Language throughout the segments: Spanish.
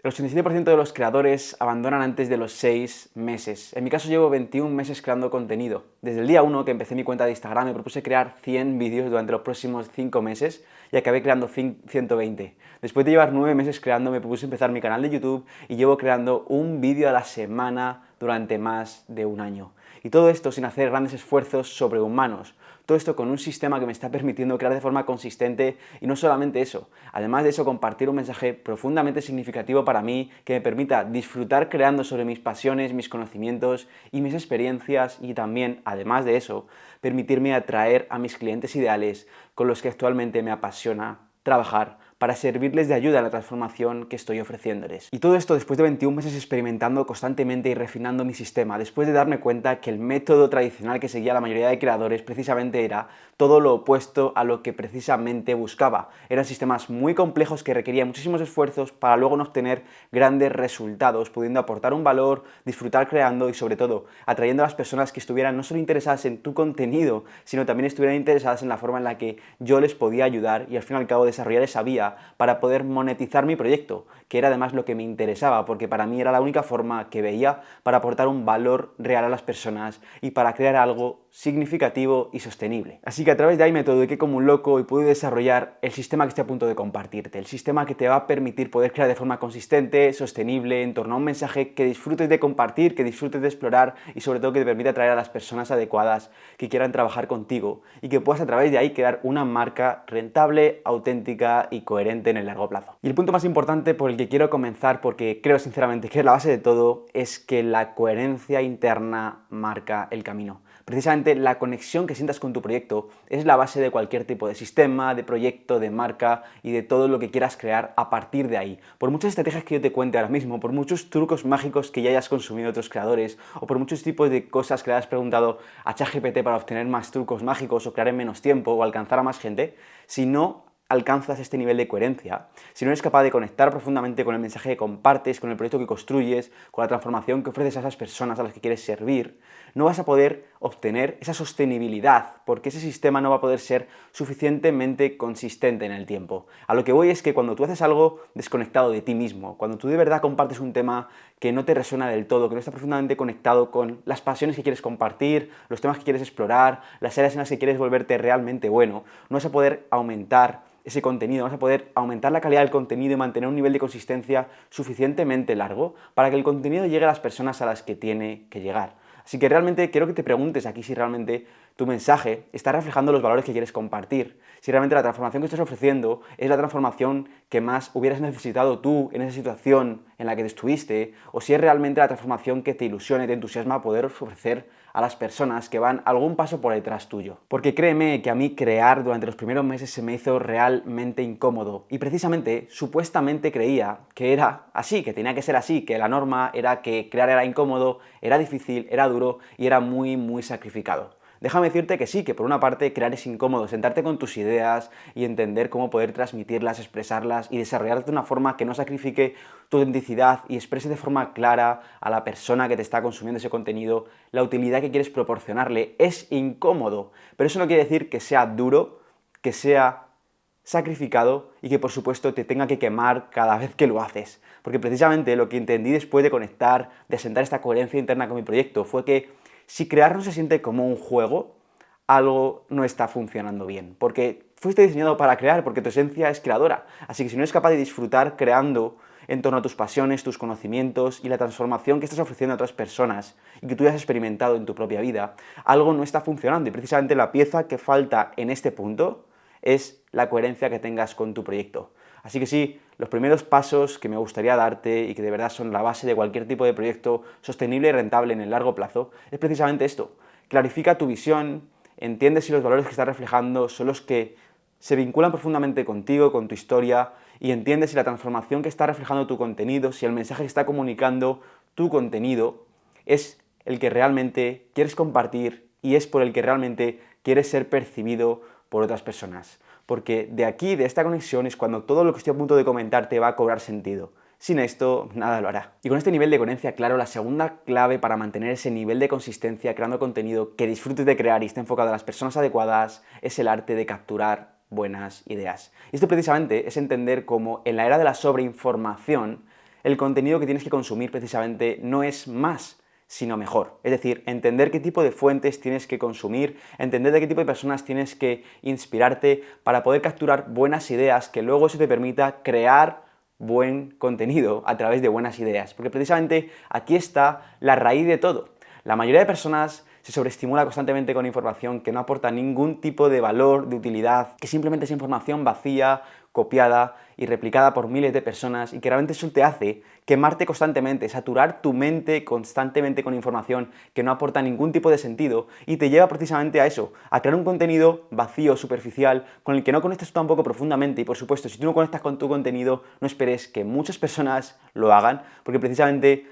El 87% de los creadores abandonan antes de los 6 meses. En mi caso llevo 21 meses creando contenido. Desde el día 1 que empecé mi cuenta de Instagram me propuse crear 100 vídeos durante los próximos 5 meses y acabé creando 120. Después de llevar 9 meses creando me propuse empezar mi canal de YouTube y llevo creando un vídeo a la semana durante más de un año. Y todo esto sin hacer grandes esfuerzos sobrehumanos. Todo esto con un sistema que me está permitiendo crear de forma consistente y no solamente eso, además de eso compartir un mensaje profundamente significativo para mí que me permita disfrutar creando sobre mis pasiones, mis conocimientos y mis experiencias y también, además de eso, permitirme atraer a mis clientes ideales con los que actualmente me apasiona trabajar para servirles de ayuda a la transformación que estoy ofreciéndoles. Y todo esto después de 21 meses experimentando constantemente y refinando mi sistema, después de darme cuenta que el método tradicional que seguía la mayoría de creadores precisamente era todo lo opuesto a lo que precisamente buscaba. Eran sistemas muy complejos que requerían muchísimos esfuerzos para luego no obtener grandes resultados, pudiendo aportar un valor, disfrutar creando y sobre todo atrayendo a las personas que estuvieran no solo interesadas en tu contenido, sino también estuvieran interesadas en la forma en la que yo les podía ayudar y al fin y al cabo desarrollar esa vía para poder monetizar mi proyecto, que era además lo que me interesaba, porque para mí era la única forma que veía para aportar un valor real a las personas y para crear algo significativo y sostenible. Así que a través de ahí me dediqué como un loco y pude desarrollar el sistema que estoy a punto de compartirte, el sistema que te va a permitir poder crear de forma consistente, sostenible, en torno a un mensaje que disfrutes de compartir, que disfrutes de explorar y sobre todo que te permita atraer a las personas adecuadas que quieran trabajar contigo y que puedas a través de ahí crear una marca rentable, auténtica y coherente en el largo plazo. Y el punto más importante por el que quiero comenzar, porque creo sinceramente que es la base de todo, es que la coherencia interna marca el camino. Precisamente la conexión que sientas con tu proyecto es la base de cualquier tipo de sistema, de proyecto, de marca y de todo lo que quieras crear a partir de ahí. Por muchas estrategias que yo te cuente ahora mismo, por muchos trucos mágicos que ya hayas consumido de otros creadores, o por muchos tipos de cosas que le hayas preguntado a ChatGPT para obtener más trucos mágicos o crear en menos tiempo o alcanzar a más gente, si no alcanzas este nivel de coherencia, si no eres capaz de conectar profundamente con el mensaje que compartes, con el proyecto que construyes, con la transformación que ofreces a esas personas a las que quieres servir, no vas a poder obtener esa sostenibilidad, porque ese sistema no va a poder ser suficientemente consistente en el tiempo. A lo que voy es que cuando tú haces algo desconectado de ti mismo, cuando tú de verdad compartes un tema que no te resuena del todo, que no está profundamente conectado con las pasiones que quieres compartir, los temas que quieres explorar, las áreas en las que quieres volverte realmente bueno, no vas a poder aumentar ese contenido, vas a poder aumentar la calidad del contenido y mantener un nivel de consistencia suficientemente largo para que el contenido llegue a las personas a las que tiene que llegar. Así que realmente quiero que te preguntes aquí si realmente tu mensaje está reflejando los valores que quieres compartir, si realmente la transformación que estás ofreciendo es la transformación que más hubieras necesitado tú en esa situación en la que te estuviste, o si es realmente la transformación que te ilusiona y te entusiasma poder ofrecer a las personas que van algún paso por detrás tuyo. Porque créeme que a mí crear durante los primeros meses se me hizo realmente incómodo y precisamente, supuestamente creía que era así, que tenía que ser así, que la norma era que crear era incómodo, era difícil, era duro y era muy sacrificado. Déjame decirte que sí, que por una parte crear es incómodo, sentarte con tus ideas y entender cómo poder transmitirlas, expresarlas y desarrollarlas de una forma que no sacrifique tu autenticidad y exprese de forma clara a la persona que te está consumiendo ese contenido la utilidad que quieres proporcionarle. Es incómodo, pero eso no quiere decir que sea duro, que sea sacrificado y que por supuesto te tenga que quemar cada vez que lo haces. Porque precisamente lo que entendí después de conectar, de asentar esta coherencia interna con mi proyecto fue que si crear no se siente como un juego, algo no está funcionando bien. Porque fuiste diseñado para crear, porque tu esencia es creadora. Así que si no eres capaz de disfrutar creando en torno a tus pasiones, tus conocimientos y la transformación que estás ofreciendo a otras personas y que tú ya has experimentado en tu propia vida, algo no está funcionando. Y precisamente la pieza que falta en este punto es la coherencia que tengas con tu proyecto. Así que sí, los primeros pasos que me gustaría darte y que de verdad son la base de cualquier tipo de proyecto sostenible y rentable en el largo plazo es precisamente esto. Clarifica tu visión, entiende si los valores que estás reflejando son los que se vinculan profundamente contigo, con tu historia, y entiende si la transformación que está reflejando tu contenido, si el mensaje que está comunicando tu contenido es el que realmente quieres compartir y es por el que realmente quieres ser percibido por otras personas. Porque de aquí, de esta conexión, es cuando todo lo que estoy a punto de comentar te va a cobrar sentido. Sin esto, nada lo hará. Y con este nivel de coherencia claro, la segunda clave para mantener ese nivel de consistencia creando contenido que disfrutes de crear y esté enfocado a las personas adecuadas es el arte de capturar buenas ideas. Y esto precisamente es entender cómo en la era de la sobreinformación el contenido que tienes que consumir precisamente no es más, sino mejor. Es decir, entender qué tipo de fuentes tienes que consumir, entender de qué tipo de personas tienes que inspirarte para poder capturar buenas ideas que luego eso te permita crear buen contenido a través de buenas ideas. Porque precisamente aquí está la raíz de todo. La mayoría de personas se sobreestimula constantemente con información que no aporta ningún tipo de valor, de utilidad, que simplemente es información vacía, copiada y replicada por miles de personas y que realmente eso te hace quemarte constantemente, saturar tu mente constantemente con información que no aporta ningún tipo de sentido y te lleva precisamente a eso, a crear un contenido vacío, superficial, con el que no conectas tú tampoco profundamente y por supuesto, si tú no conectas con tu contenido, no esperes que muchas personas lo hagan, porque precisamente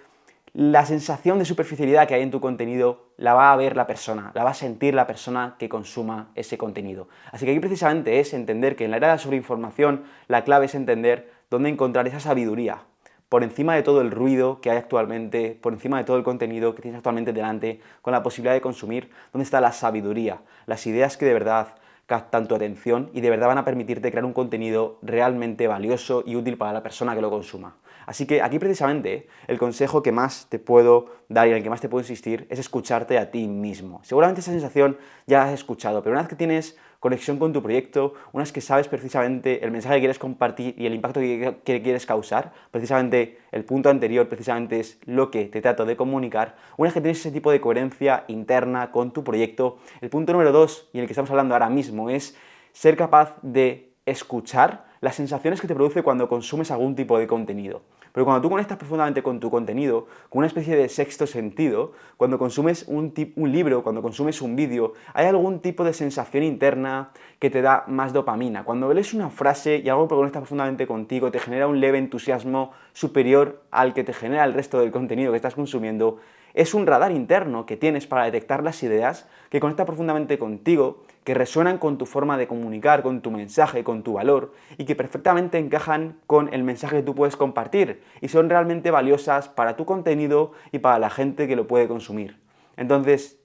la sensación de superficialidad que hay en tu contenido la va a ver la persona, la va a sentir la persona que consuma ese contenido. Así que aquí precisamente es entender que en la era de la sobreinformación la clave es entender dónde encontrar esa sabiduría, por encima de todo el ruido que hay actualmente, por encima de todo el contenido que tienes actualmente delante, con la posibilidad de consumir, dónde está la sabiduría, las ideas que de verdad captan tu atención y de verdad van a permitirte crear un contenido realmente valioso y útil para la persona que lo consuma. Así que aquí precisamente el consejo que más te puedo dar y en el que más te puedo insistir es escucharte a ti mismo. Seguramente esa sensación ya la has escuchado, pero una vez que tienes conexión con tu proyecto, una vez que sabes precisamente el mensaje que quieres compartir y el impacto que quieres causar, precisamente el punto anterior precisamente es lo que te trato de comunicar, una vez que tienes ese tipo de coherencia interna con tu proyecto, el punto número 2 y el que estamos hablando ahora mismo es ser capaz de escuchar las sensaciones que te produce cuando consumes algún tipo de contenido. Pero cuando tú conectas profundamente con tu contenido, con una especie de sexto sentido, cuando consumes un libro, cuando consumes un vídeo, hay algún tipo de sensación interna que te da más dopamina. Cuando lees una frase y algo que conecta profundamente contigo, te genera un leve entusiasmo superior al que te genera el resto del contenido que estás consumiendo, es un radar interno que tienes para detectar las ideas que conecta profundamente contigo, que resuenan con tu forma de comunicar, con tu mensaje, con tu valor y que perfectamente encajan con el mensaje que tú puedes compartir y son realmente valiosas para tu contenido y para la gente que lo puede consumir. Entonces,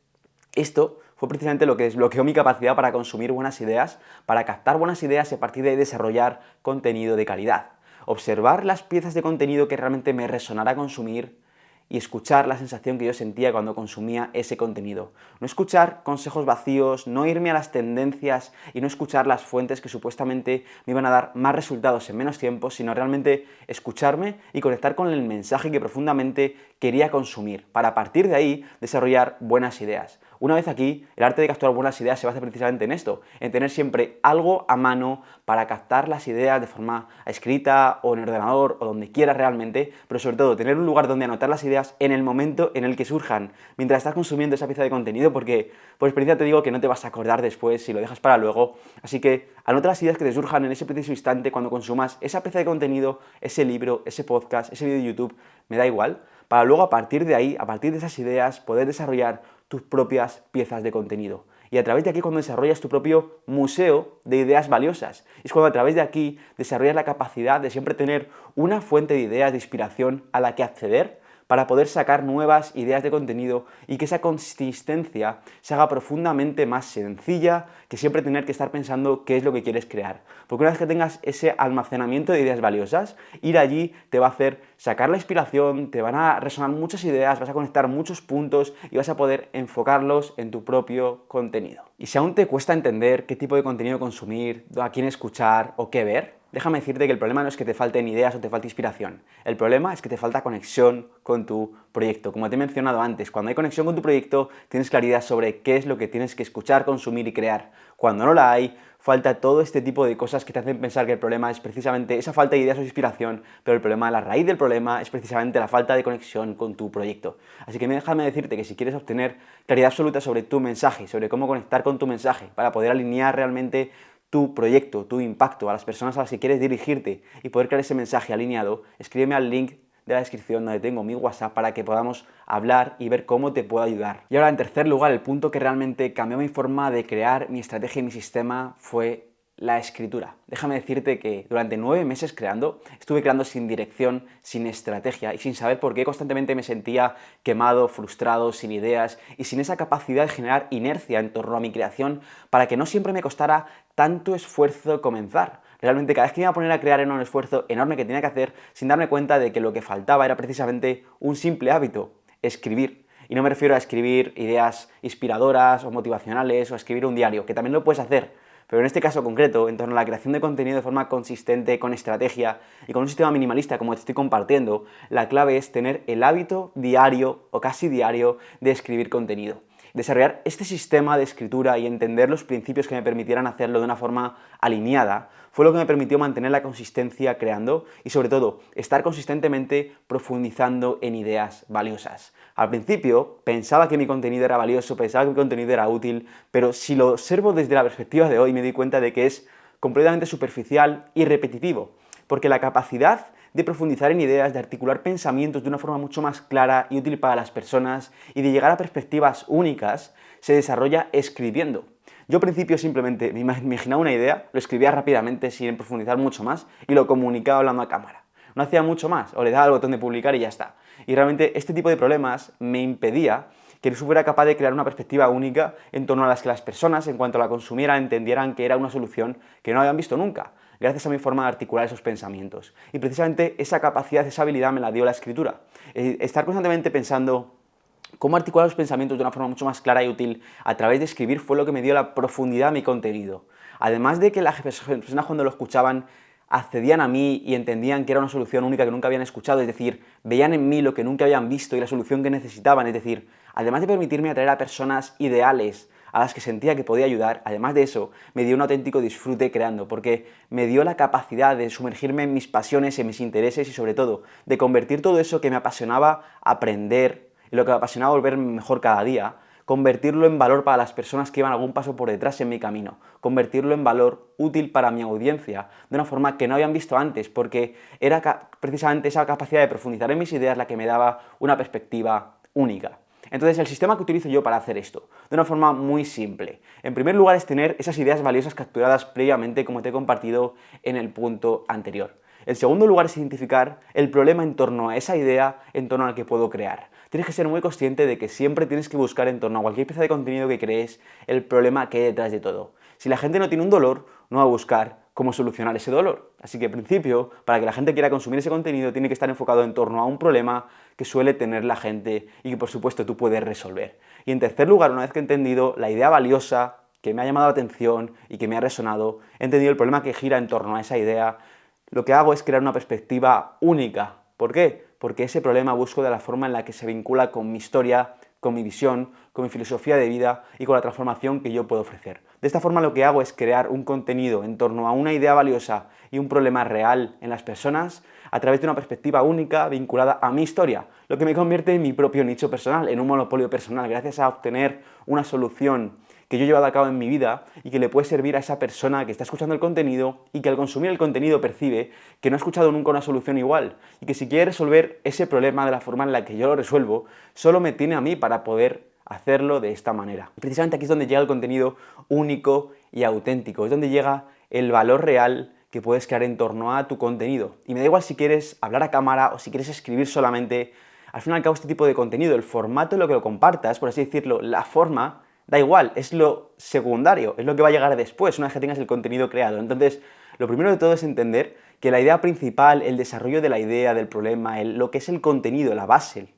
esto fue precisamente lo que desbloqueó mi capacidad para consumir buenas ideas, para captar buenas ideas y a partir de ahí desarrollar contenido de calidad. Observar las piezas de contenido que realmente me resonara consumir y escuchar la sensación que yo sentía cuando consumía ese contenido. No escuchar consejos vacíos, no irme a las tendencias y no escuchar las fuentes que supuestamente me iban a dar más resultados en menos tiempo, sino realmente escucharme y conectar con el mensaje que profundamente quería consumir, para a partir de ahí desarrollar buenas ideas. Una vez aquí, el arte de capturar buenas ideas se basa precisamente en esto, en tener siempre algo a mano para captar las ideas de forma escrita o en el ordenador o donde quieras realmente, pero sobre todo tener un lugar donde anotar las ideas en el momento en el que surjan, mientras estás consumiendo esa pieza de contenido, porque por experiencia te digo que no te vas a acordar después si lo dejas para luego, así que anota las ideas que te surjan en ese preciso instante cuando consumas esa pieza de contenido, ese libro, ese podcast, ese vídeo de YouTube, me da igual, para luego a partir de ahí, a partir de esas ideas, poder desarrollar tus propias piezas de contenido. Y a través de aquí cuando desarrollas tu propio museo de ideas valiosas. Es cuando a través de aquí desarrollas la capacidad de siempre tener una fuente de ideas, de inspiración a la que acceder para poder sacar nuevas ideas de contenido y que esa consistencia se haga profundamente más sencilla que siempre tener que estar pensando qué es lo que quieres crear. Porque una vez que tengas ese almacenamiento de ideas valiosas, ir allí te va a hacer sacar la inspiración, te van a resonar muchas ideas, vas a conectar muchos puntos y vas a poder enfocarlos en tu propio contenido. Y si aún te cuesta entender qué tipo de contenido consumir, a quién escuchar o qué ver, déjame decirte que el problema no es que te falten ideas o te falte inspiración. El problema es que te falta conexión con tu proyecto. Como te he mencionado antes, cuando hay conexión con tu proyecto, tienes claridad sobre qué es lo que tienes que escuchar, consumir y crear. Cuando no la hay, falta todo este tipo de cosas que te hacen pensar que el problema es precisamente esa falta de ideas o inspiración, pero el problema, la raíz del problema es precisamente la falta de conexión con tu proyecto. Así que déjame decirte que si quieres obtener claridad absoluta sobre tu mensaje, sobre cómo conectar con tu mensaje, para poder alinear realmente tu proyecto, tu impacto a las personas a las que quieres dirigirte y poder crear ese mensaje alineado, escríbeme al link de la descripción donde tengo mi WhatsApp para que podamos hablar y ver cómo te puedo ayudar. Y ahora, en tercer lugar, el punto que realmente cambió mi forma de crear mi estrategia y mi sistema fue la escritura. Déjame decirte que durante 9 meses estuve creando sin dirección, sin estrategia y sin saber por qué constantemente me sentía quemado, frustrado, sin ideas y sin esa capacidad de generar inercia en torno a mi creación para que no siempre me costara tanto esfuerzo comenzar. Realmente cada vez que me iba a poner a crear era un esfuerzo enorme que tenía que hacer sin darme cuenta de que lo que faltaba era precisamente un simple hábito, escribir. Y no me refiero a escribir ideas inspiradoras o motivacionales o a escribir un diario, que también lo puedes hacer. Pero en este caso concreto, en torno a la creación de contenido de forma consistente, con estrategia y con un sistema minimalista como te estoy compartiendo, la clave es tener el hábito diario o casi diario de escribir contenido. Desarrollar este sistema de escritura y entender los principios que me permitieran hacerlo de una forma alineada fue lo que me permitió mantener la consistencia creando y sobre todo estar consistentemente profundizando en ideas valiosas. Al principio pensaba que mi contenido era valioso, pensaba que mi contenido era útil, pero si lo observo desde la perspectiva de hoy me doy cuenta de que es completamente superficial y repetitivo, porque la capacidad de profundizar en ideas, de articular pensamientos de una forma mucho más clara y útil para las personas y de llegar a perspectivas únicas, se desarrolla escribiendo. Yo al principio simplemente me imaginaba una idea, lo escribía rápidamente sin profundizar mucho más y lo comunicaba hablando a cámara. No hacía mucho más, o le daba al botón de publicar y ya está. Y realmente este tipo de problemas me impedía que yo fuera capaz de crear una perspectiva única en torno a las que las personas, en cuanto la consumieran, entendieran que era una solución que no habían visto nunca, gracias a mi forma de articular esos pensamientos. Y precisamente esa capacidad, esa habilidad me la dio la escritura. Estar constantemente pensando cómo articular los pensamientos de una forma mucho más clara y útil a través de escribir fue lo que me dio la profundidad a mi contenido. Además de que las personas cuando lo escuchaban accedían a mí y entendían que era una solución única que nunca habían escuchado, es decir, veían en mí lo que nunca habían visto y la solución que necesitaban, es decir, además de permitirme atraer a personas ideales a las que sentía que podía ayudar, además de eso, me dio un auténtico disfrute creando, porque me dio la capacidad de sumergirme en mis pasiones, en mis intereses y sobre todo, de convertir todo eso que me apasionaba aprender y lo que me apasionaba volverme mejor cada día, convertirlo en valor para las personas que iban algún paso por detrás en mi camino, convertirlo en valor útil para mi audiencia, de una forma que no habían visto antes, porque era precisamente esa capacidad de profundizar en mis ideas la que me daba una perspectiva única. Entonces, el sistema que utilizo yo para hacer esto, de una forma muy simple. En primer lugar es tener esas ideas valiosas capturadas previamente, como te he compartido en el punto anterior. En segundo lugar es identificar el problema en torno a esa idea, en torno al que puedo crear. Tienes que ser muy consciente de que siempre tienes que buscar en torno a cualquier pieza de contenido que crees el problema que hay detrás de todo. Si la gente no tiene un dolor, no va a buscar cómo solucionar ese dolor. Así que, en principio, para que la gente quiera consumir ese contenido, tiene que estar enfocado en torno a un problema que suele tener la gente y que, por supuesto, tú puedes resolver. Y en tercer lugar, una vez que he entendido la idea valiosa que me ha llamado la atención y que me ha resonado, he entendido el problema que gira en torno a esa idea, lo que hago es crear una perspectiva única. ¿Por qué? Porque ese problema busco de la forma en la que se vincula con mi historia, con mi visión, con mi filosofía de vida y con la transformación que yo puedo ofrecer. De esta forma lo que hago es crear un contenido en torno a una idea valiosa y un problema real en las personas a través de una perspectiva única vinculada a mi historia, lo que me convierte en mi propio nicho personal, en un monopolio personal, gracias a obtener una solución que yo he llevado a cabo en mi vida y que le puede servir a esa persona que está escuchando el contenido y que al consumir el contenido percibe que no ha escuchado nunca una solución igual y que si quiere resolver ese problema de la forma en la que yo lo resuelvo, solo me tiene a mí para poder hacerlo de esta manera. Precisamente aquí es donde llega el contenido único y auténtico, es donde llega el valor real que puedes crear en torno a tu contenido. Y me da igual si quieres hablar a cámara o si quieres escribir solamente, al fin y al cabo este tipo de contenido, el formato en lo que lo compartas, por así decirlo, la forma, da igual, es lo secundario, es lo que va a llegar después, una vez que tengas el contenido creado. Entonces, lo primero de todo es entender que la idea principal, el desarrollo de la idea, del problema, lo que es el contenido, la base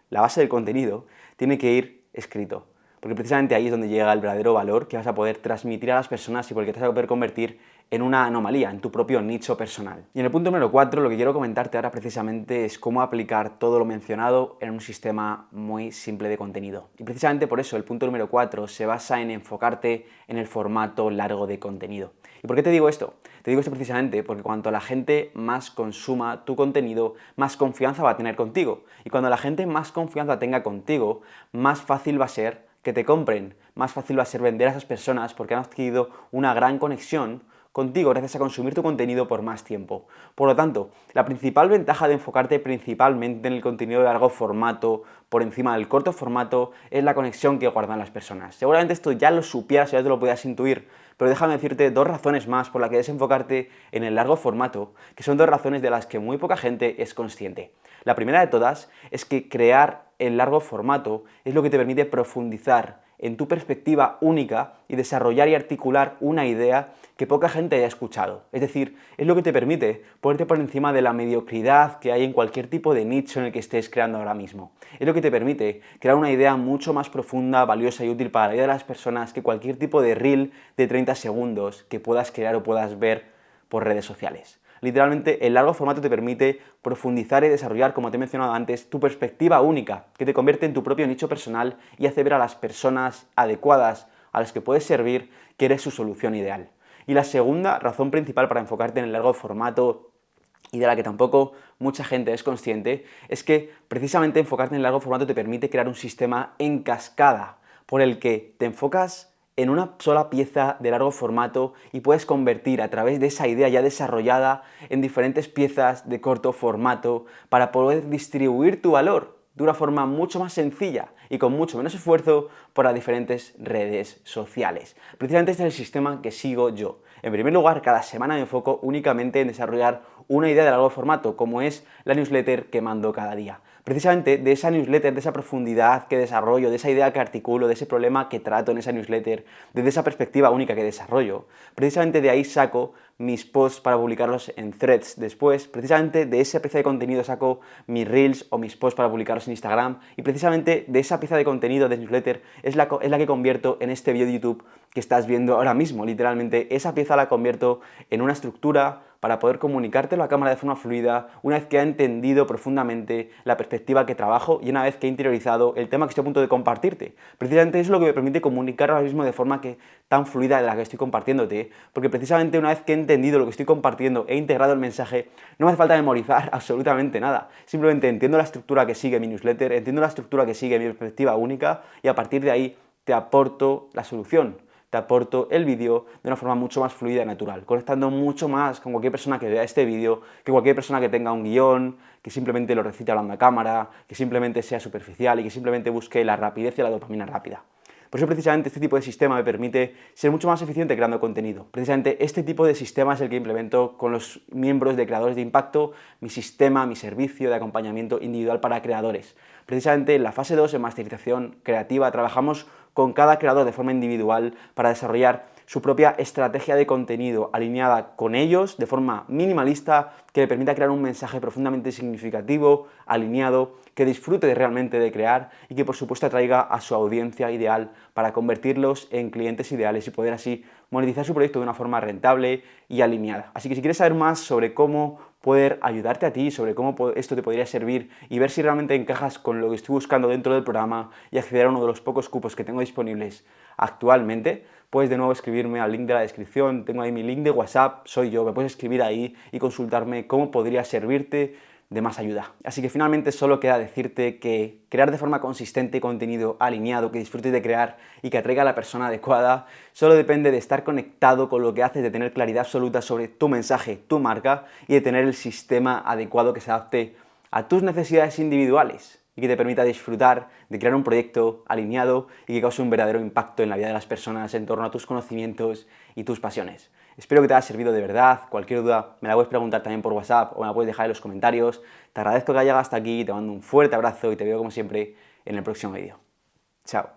del contenido, tiene que ir escrito. Porque precisamente ahí es donde llega el verdadero valor que vas a poder transmitir a las personas y porque te vas a poder convertir en una anomalía, en tu propio nicho personal. Y en el punto número 4, lo que quiero comentarte ahora precisamente es cómo aplicar todo lo mencionado en un sistema muy simple de contenido. Y precisamente por eso el punto número 4 se basa en enfocarte en el formato largo de contenido. ¿Y por qué te digo esto? Te digo esto precisamente porque cuanto la gente más consuma tu contenido, más confianza va a tener contigo. Y cuando la gente más confianza tenga contigo, más fácil va a ser que te compren, más fácil va a ser vender a esas personas porque han adquirido una gran conexión contigo gracias a consumir tu contenido por más tiempo. Por lo tanto, la principal ventaja de enfocarte principalmente en el contenido de largo formato por encima del corto formato es la conexión que guardan las personas. Seguramente esto ya lo supieras, ya te lo podías intuir, pero déjame decirte dos razones más por las que debes enfocarte en el largo formato, que son dos razones de las que muy poca gente es consciente. La primera de todas es que crear el largo formato es lo que te permite profundizar en tu perspectiva única y desarrollar y articular una idea que poca gente haya escuchado. Es decir, es lo que te permite ponerte por encima de la mediocridad que hay en cualquier tipo de nicho en el que estés creando ahora mismo. Es lo que te permite crear una idea mucho más profunda, valiosa y útil para la vida de las personas que cualquier tipo de reel de 30 segundos que puedas crear o puedas ver por redes sociales. Literalmente, el largo formato te permite profundizar y desarrollar, como te he mencionado antes, tu perspectiva única, que te convierte en tu propio nicho personal y hace ver a las personas adecuadas a las que puedes servir que eres su solución ideal. Y la segunda razón principal para enfocarte en el largo formato, y de la que tampoco mucha gente es consciente, es que precisamente enfocarte en el largo formato te permite crear un sistema en cascada, por el que te enfocas en una sola pieza de largo formato y puedes convertir a través de esa idea ya desarrollada en diferentes piezas de corto formato para poder distribuir tu valor de una forma mucho más sencilla y con mucho menos esfuerzo por las diferentes redes sociales. Precisamente este es el sistema que sigo yo. En primer lugar, cada semana me enfoco únicamente en desarrollar una idea de largo formato, como es la newsletter que mando cada día. Precisamente de esa newsletter, de esa profundidad que desarrollo, de esa idea que articulo, de ese problema que trato en esa newsletter, desde esa perspectiva única que desarrollo, precisamente de ahí saco mis posts para publicarlos en Threads después, precisamente de esa pieza de contenido saco mis reels o mis posts para publicarlos en Instagram, y precisamente de esa pieza de contenido de newsletter es la que convierto en este vídeo de YouTube que estás viendo ahora mismo. Literalmente esa pieza la convierto en una estructura para poder comunicártelo a cámara de forma fluida, una vez que he entendido profundamente la perspectiva que trabajo y una vez que he interiorizado el tema que estoy a punto de compartirte. Precisamente eso es lo que me permite comunicar ahora mismo de forma tan fluida de la que estoy compartiéndote, porque precisamente una vez que he entendido lo que estoy compartiendo, he integrado el mensaje, no me hace falta memorizar absolutamente nada. Simplemente entiendo la estructura que sigue mi newsletter, entiendo la estructura que sigue mi perspectiva única y a partir de ahí te aporto la solución. Te aporto el vídeo de una forma mucho más fluida y natural, conectando mucho más con cualquier persona que vea este vídeo, que cualquier persona que tenga un guión, que simplemente lo recite hablando a cámara, que simplemente sea superficial y que simplemente busque la rapidez y la dopamina rápida. Por eso precisamente este tipo de sistema me permite ser mucho más eficiente creando contenido. Precisamente este tipo de sistema es el que implemento con los miembros de Creadores de Impacto, mi sistema, mi servicio de acompañamiento individual para creadores. Precisamente en la fase 2, en masterización creativa, trabajamos con cada creador de forma individual para desarrollar su propia estrategia de contenido alineada con ellos de forma minimalista que le permita crear un mensaje profundamente significativo, alineado, que disfrute realmente de crear y que por supuesto atraiga a su audiencia ideal para convertirlos en clientes ideales y poder así monetizar su proyecto de una forma rentable y alineada. Así que si quieres saber más sobre cómo poder ayudarte a ti, sobre cómo esto te podría servir y ver si realmente encajas con lo que estoy buscando dentro del programa y acceder a uno de los pocos cupos que tengo disponibles actualmente, puedes de nuevo escribirme al link de la descripción, tengo ahí mi link de WhatsApp, soy yo, me puedes escribir ahí y consultarme cómo podría servirte de más ayuda. Así que finalmente solo queda decirte que crear de forma consistente contenido alineado, que disfrutes de crear y que atraiga a la persona adecuada, solo depende de estar conectado con lo que haces, de tener claridad absoluta sobre tu mensaje, tu marca y de tener el sistema adecuado que se adapte a tus necesidades individuales y que te permita disfrutar de crear un proyecto alineado y que cause un verdadero impacto en la vida de las personas en torno a tus conocimientos y tus pasiones. Espero que te haya servido de verdad. Cualquier duda me la puedes preguntar también por WhatsApp o me la puedes dejar en los comentarios. Te agradezco que hayas llegado hasta aquí, te mando un fuerte abrazo y te veo como siempre en el próximo vídeo. Chao.